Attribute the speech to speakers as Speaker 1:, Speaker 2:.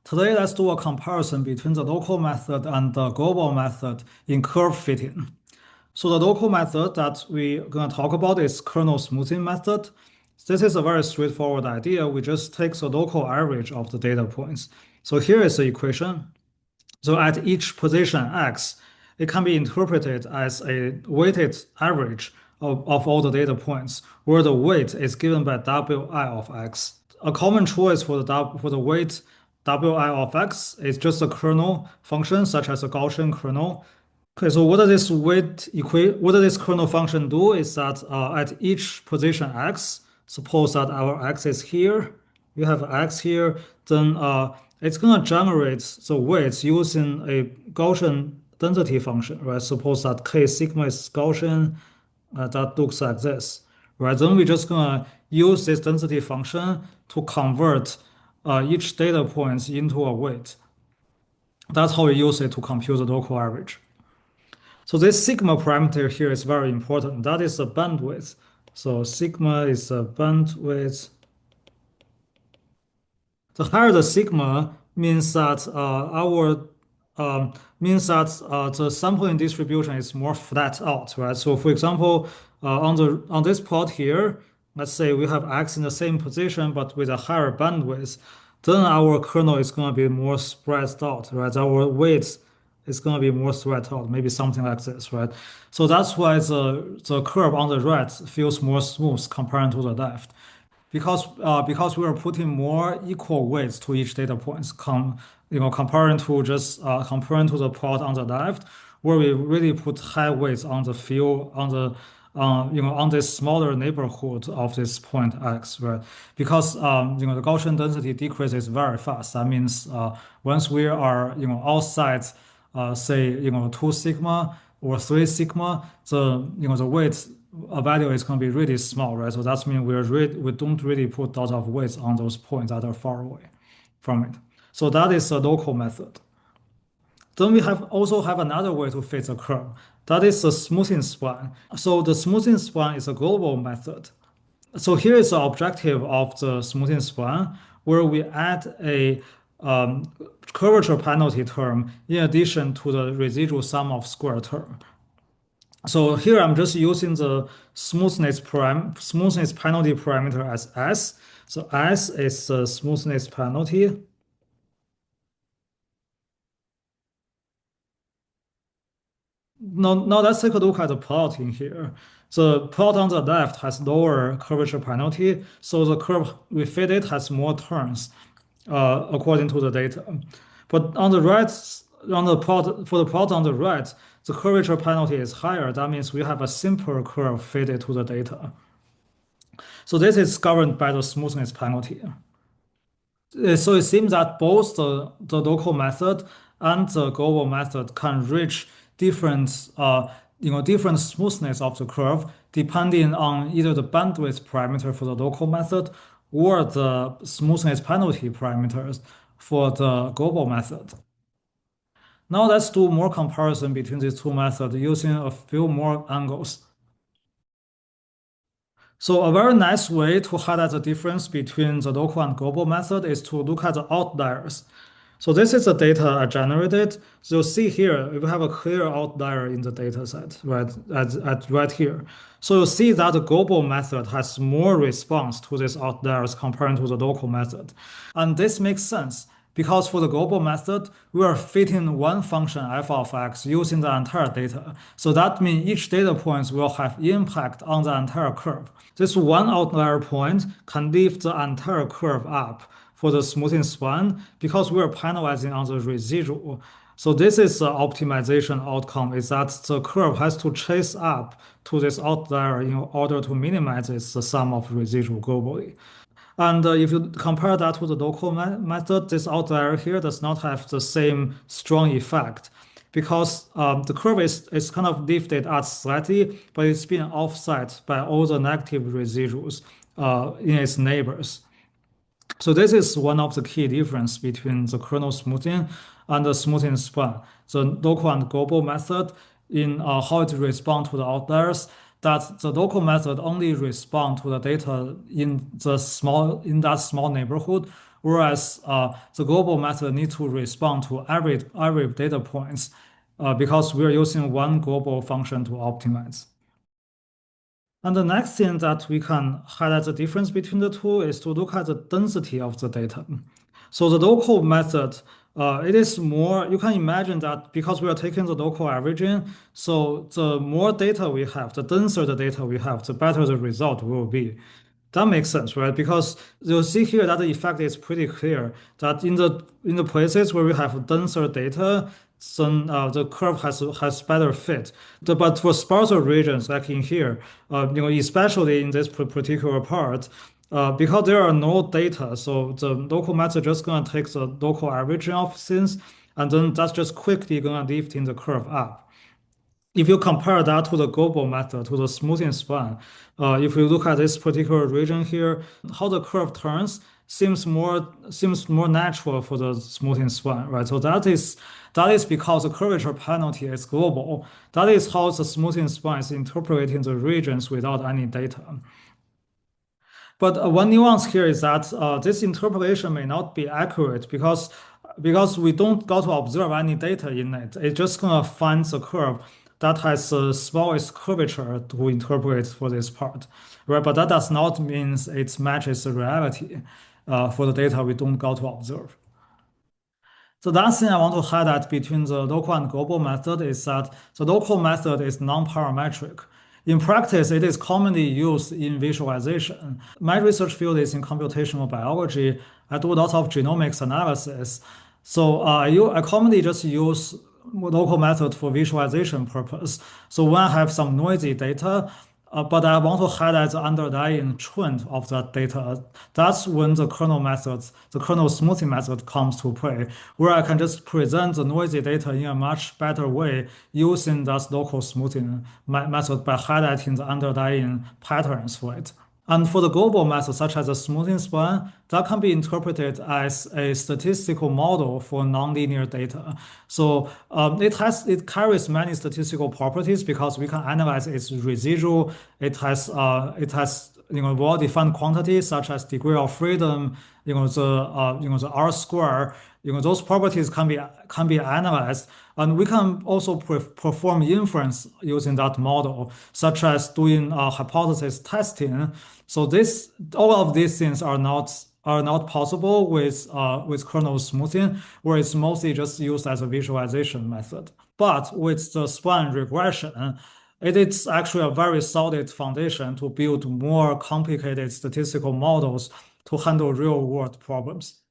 Speaker 1: Today, let's do a comparison between the local method and the global method in curve fitting. So the local method that we're going to talk about is kernel smoothing method. This is a very straightforward idea. We just take the local average of the data points. So here is the equation. So at each position x, it can be interpreted as a weighted average of all the data points, where the weight is given by wi of x. A common choice for the weight wi of x is just a kernel function, such as a Gaussian kernel. Okay, so what does this kernel function do is that at each position x, suppose that our x is here, you have x here, then it's gonna generate the weights using a Gaussian density function, right? Suppose that k sigma is Gaussian, that looks like this, right? Then we're just gonna use this density function to convert each data points into a weight. That's how we use it to compute the local average. So this sigma parameter here is very important. That is the bandwidth. So sigma is the bandwidth. The higher the sigma means that the sampling distribution is more flat out, right? So for example, on this plot here, let's say we have x in the same position but with a higher bandwidth, then our kernel is going to be more spread out, right? Our weights is going to be more spread out, maybe something like this, right? So that's why the curve on the right feels more smooth compared to the left because we are putting more equal weights to each data points, comparing to the plot on the left, where we really put high weights on the field on this smaller neighborhood of this point x, right? Because the Gaussian density decreases very fast. That means once we are outside, say 2 sigma or 3 sigma, the weight value is going to be really small, right? So that means we don't really put a lot of weights on those points that are far away from it. So that is a local method. Then we also have another way to fit the curve. That is the smoothing spline. So the smoothing spline is a global method. So here is the objective of the smoothing spline, where we add a curvature penalty term in addition to the residual sum of square term. So here I'm just using the smoothness penalty parameter as S. So S is the smoothness penalty. Now let's take a look at the plot in here. The plot on the left has lower curvature penalty, so the curve we fit it has more turns according to the data. But on the right, for the plot on the right, the curvature penalty is higher. That means we have a simpler curve fitted to the data. So this is governed by the smoothness penalty. So it seems that both the local method and the global method can reach different different smoothness of the curve depending on either the bandwidth parameter for the local method or the smoothness penalty parameters for the global method. Now let's do more comparison between these two methods using a few more angles. So a very nice way to highlight the difference between the local and global method is to look at the outliers. So this is the data I generated. So you'll see here, we have a clear outlier in the data set, right, right here. So you'll see that the global method has more response to these outliers compared to the local method. And this makes sense because for the global method, we are fitting one function f of x using the entire data. So that means each data point will have impact on the entire curve. This one outlier point can lift the entire curve up for the smoothing spline because we are penalizing on the residual. So this is the optimization outcome, is that the curve has to chase up to this outlier in order to minimize the sum of residual globally. And if you compare that to the local method, this outlier here does not have the same strong effect because the curve is kind of lifted out slightly, but it's being offset by all the negative residuals in its neighbors. So this is one of the key difference between the kernel smoothing and the smoothing spline. The local and global method in how it responds to the outliers, that the local method only responds to the data in that small neighborhood, whereas the global method needs to respond to every data points because we're using one global function to optimize. And the next thing that we can highlight the difference between the two is to look at the density of the data. So the local method, it is more, you can imagine that because we are taking the local averaging, so the more data we have, the denser the data we have, the better the result will be. That makes sense, right? Because you'll see here that the effect is pretty clear that in the places where we have denser data, then the curve has better fit. But for sparser regions, like in here, especially in this particular part, because there are no data, so the local method just gonna take the local averaging of things, and then that's just quickly gonna lift in the curve up. If you compare that to the global method, to the smoothing span, if you look at this particular region here, how the curve turns seems more natural for the smoothing span, right? So that is because the curvature penalty is global. That is how the smoothing span is interpreting the regions without any data. But one nuance here is that this interpolation may not be accurate because we don't got to observe any data in it. It's just gonna find the curve that has the smallest curvature to interpolate for this part, right? But that does not mean it matches the reality for the data we don't got to observe. The last thing I want to highlight between the local and global method is that the local method is non-parametric. In practice, it is commonly used in visualization. My research field is in computational biology. I do lots of genomics analysis. So I commonly just use local method for visualization purpose. So when I have some noisy data, but I want to highlight the underlying trend of that data. That's when the kernel method, the kernel smoothing method comes to play, where I can just present the noisy data in a much better way using that local smoothing method by highlighting the underlying patterns for it. And for the global method, such as the smoothing span, that can be interpreted as a statistical model for nonlinear data. So it carries many statistical properties because we can analyze its residual. It has well-defined quantities such as degree of freedom, the R square. Those properties can be analyzed, and we can also perform inference using that model, such as doing hypothesis testing. So all of these things are not possible with kernel smoothing, where it's mostly just used as a visualization method. But with the span regression, it is actually a very solid foundation to build more complicated statistical models to handle real-world problems.